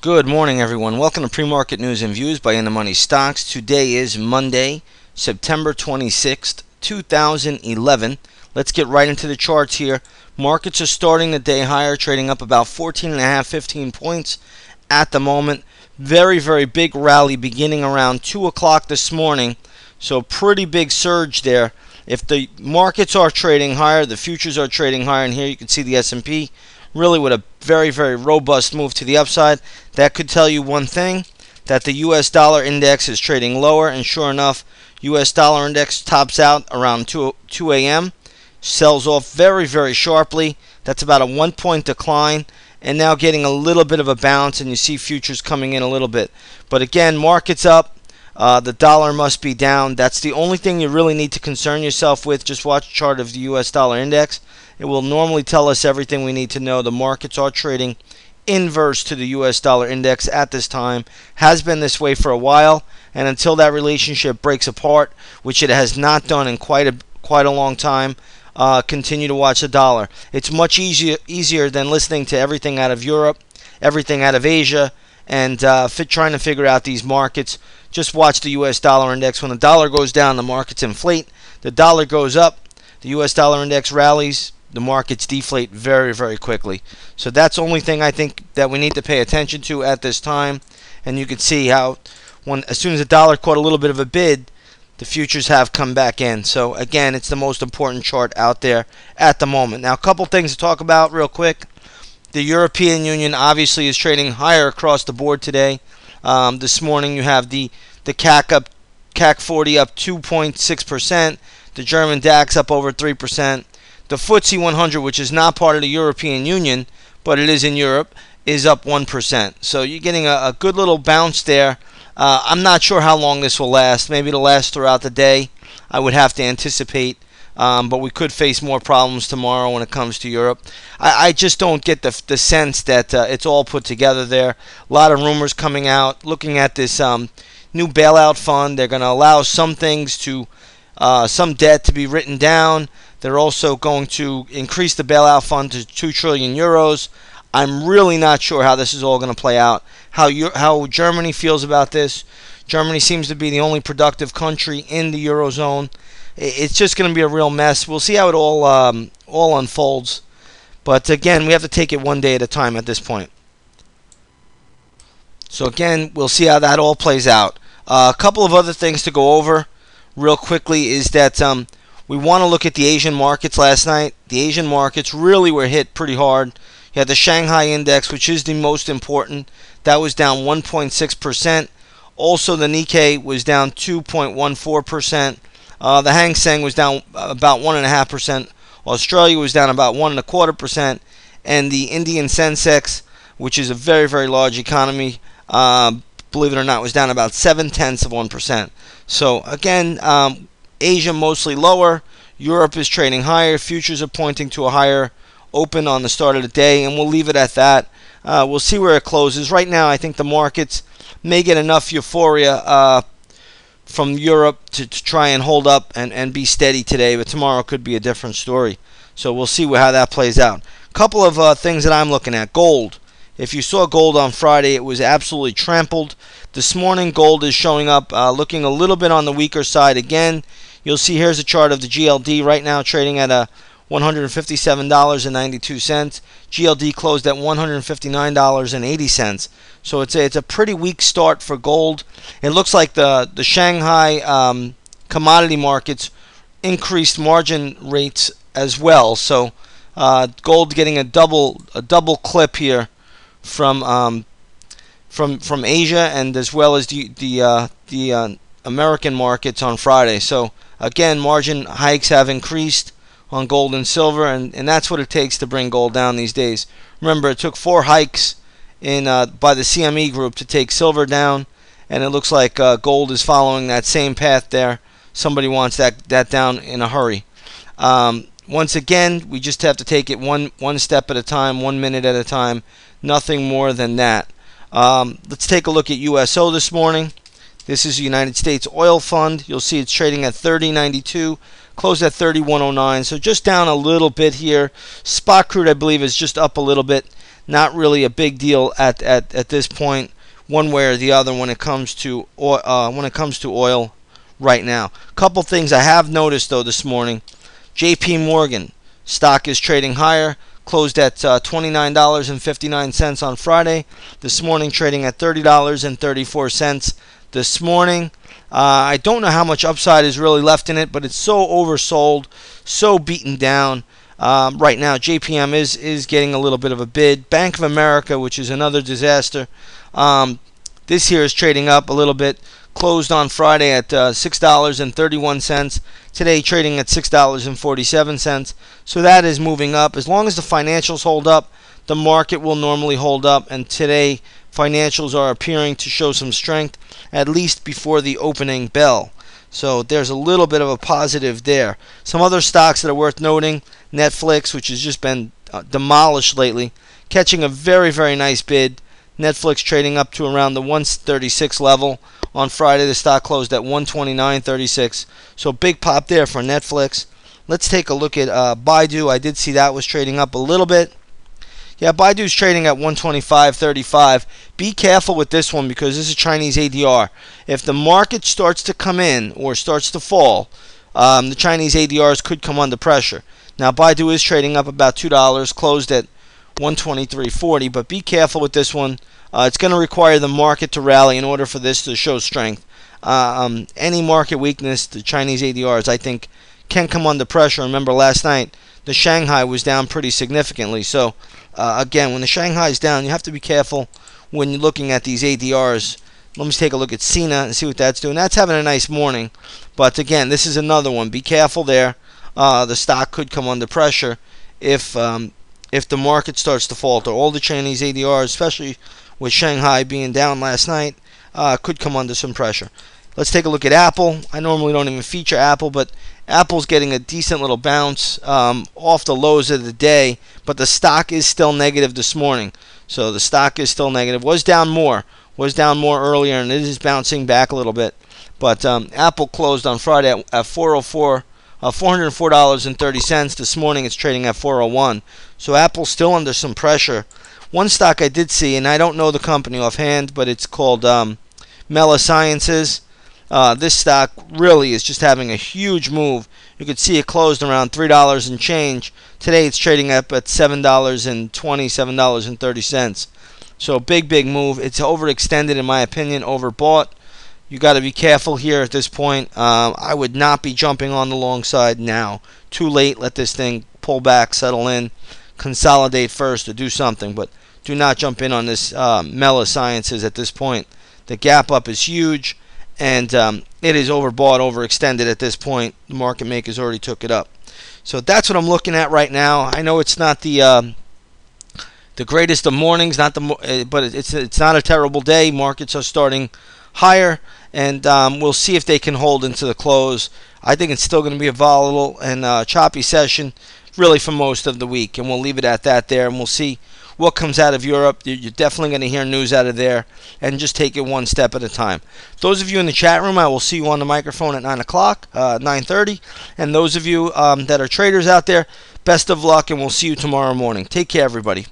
Good morning, everyone. Welcome to Pre-Market News and Views by In the Money Stocks. Today is Monday, September 26th, 2011. Let's get right into the charts here. Markets are starting the day higher, trading up about 14.5, 15 points at the moment. Very, very big rally beginning around 2 o'clock this morning. So pretty big surge there. If the markets are trading higher, the futures are trading higher, and here you can see the S&P really with a very, very robust move to the upside. That could tell you one thing, that the US dollar index is trading lower, and sure enough, US dollar index tops out around 2 a.m., sells off very, very sharply. That's about a 1-point decline, and now getting a little bit of a bounce, and you see futures coming in a little bit. But again, market's up. The dollar must be down. That's the only thing you really need to concern yourself with. Just watch a chart of the US dollar index. It will normally tell us everything we need to know. The markets are trading inverse to the US dollar index at this time. Has been this way for a while, and until that relationship breaks apart, which it has not done in quite a long time, continue to watch the dollar. It's much easier than listening to everything out of Europe, everything out of Asia, and trying to figure out these markets. Just watch the US dollar index. When the dollar goes down, the markets inflate. The dollar goes up, the US dollar index rallies, the markets deflate very, very quickly. So that's the only thing I think that we need to pay attention to at this time. And you can see how as soon as the dollar caught a little bit of a bid, the futures have come back in. So again, it's the most important chart out there at the moment. Now, a couple things to talk about real quick. The European Union obviously is trading higher across the board today. This morning you have the CAC 40 up 2.6%. The German DAX up over 3%. The FTSE 100, which is not part of the European Union, but it is in Europe, is up 1%. So you're getting a good little bounce there. I'm not sure how long this will last. Maybe it'll last throughout the day. I would have to anticipate. But we could face more problems tomorrow when it comes to Europe. I just don't get the sense that it's all put together there. A lot of rumors coming out. Looking at this new bailout fund, they're going to allow some things to, some debt to be written down. They're also going to increase the bailout fund to 2 trillion euros. I'm really not sure how this is all going to play out. How Germany feels about this. Germany seems to be the only productive country in the Eurozone. It's just going to be a real mess. We'll see how it all unfolds. But again, we have to take it one day at a time at this point. So again, we'll see how that all plays out. A couple of other things to go over real quickly is that we want to look at the Asian markets last night. The Asian markets really were hit pretty hard. You had the Shanghai index, which is the most important. That was down 1.6%. Also, the Nikkei was down 2.14%. The Hang Seng was down about 1.5%. Australia was down about 1.25%. And the Indian Sensex, which is a very, very large economy, believe it or not, was down about 0.7%. So again, Asia mostly lower. Europe is trading higher. Futures are pointing to a higher open on the start of the day, and we'll leave it at that. We'll see where it closes. Right now, I think the markets may get enough euphoria from Europe to try and hold up and be steady today, but tomorrow could be a different story. So we'll see how that plays out. A couple of things that I'm looking at. Gold. If you saw gold on Friday, it was absolutely trampled. This morning, gold is showing up, looking a little bit on the weaker side again. You'll see here's a chart of the GLD right now trading at $157.92. GLD closed at $159.80. So it's a pretty weak start for gold. It looks like the Shanghai commodity markets increased margin rates as well. So gold getting a double clip here from Asia, and as well as the American markets on Friday. So again, margin hikes have increased on gold and silver, and that's what it takes to bring gold down these days. Remember, it took 4 hikes by the CME group to take silver down, and it looks like gold is following that same path there. Somebody wants that down in a hurry. Once again, we just have to take it one step at a time, 1 minute at a time, nothing more than that. Let's take a look at USO this morning. This is the United States Oil Fund. You'll see it's trading at 30.92, closed at 31.09, so just down a little bit here. Spot crude, I believe, is just up a little bit. not really a big deal at this point, one way or the other, when it comes to oil right now. Couple things I have noticed though this morning. J.P. Morgan stock is trading higher. Closed at $29.59 on Friday. This morning trading at $30.34 this morning. I don't know how much upside is really left in it, but it's so oversold, so beaten down. Right now, JPM is getting a little bit of a bid. Bank of America, which is another disaster, this here is trading up a little bit. Closed on Friday at $6.31. Today trading at $6.47. So that is moving up. As long as the financials hold up, the market will normally hold up. And today, financials are appearing to show some strength, at least before the opening bell. So there's a little bit of a positive there. Some other stocks that are worth noting: Netflix, which has just been demolished lately, catching a very, very nice bid. Netflix trading up to around the 136 level. On Friday, the stock closed at 129.36. So big pop there for Netflix. Let's take a look at Baidu. I did see that was trading up a little bit. Yeah, Baidu's trading at 125.35. Be careful with this one because this is Chinese ADR. If the market starts to come in or starts to fall, the Chinese ADRs could come under pressure. Now, Baidu is trading up about $2, closed at 123.40, but be careful with this one. It's going to require the market to rally in order for this to show strength. Any market weakness, the Chinese ADRs, I think, can come under pressure. Remember, last night, the Shanghai was down pretty significantly. So, again, when the Shanghai is down, you have to be careful when you're looking at these ADRs. Let me take a look at Sina and see what that's doing. That's having a nice morning. But, again, this is another one. Be careful there. The stock could come under pressure if the market starts to falter. All the Chinese ADRs, especially with Shanghai being down last night, could come under some pressure. Let's take a look at Apple. I normally don't even feature Apple, but Apple's getting a decent little bounce off the lows of the day, but the stock is still negative this morning. So the stock is still negative. Was down more earlier, and it is bouncing back a little bit. But Apple closed on Friday at $404.30. This morning it's trading at 401. So Apple's still under some pressure. One stock I did see, and I don't know the company offhand, but it's called Mela Sciences. This stock really is just having a huge move. You could see it closed around $3 and change. Today it's trading up at $7.20, $7.30. So big move. It's overextended in my opinion, overbought. You got to be careful here at this point. I would not be jumping on the long side now. Too late. Let this thing pull back, settle in, consolidate first, or do something. But do not jump in on this Mela Sciences at this point. The gap up is huge, and it is overbought, overextended at this point. The market makers already took it up. So that's what I'm looking at right now. I know it's not the greatest of mornings, but it's not a terrible day. Markets are starting higher, and we'll see if they can hold into the close. I think it's still going to be a volatile and choppy session really for most of the week, and we'll leave it at that there, and we'll see what comes out of Europe. You're definitely going to hear news out of there, and just take it one step at a time. Those of you in the chat room, I will see you on the microphone at 9 o'clock, 9:30, and those of you that are traders out there, best of luck, and we'll see you tomorrow morning. Take care, everybody.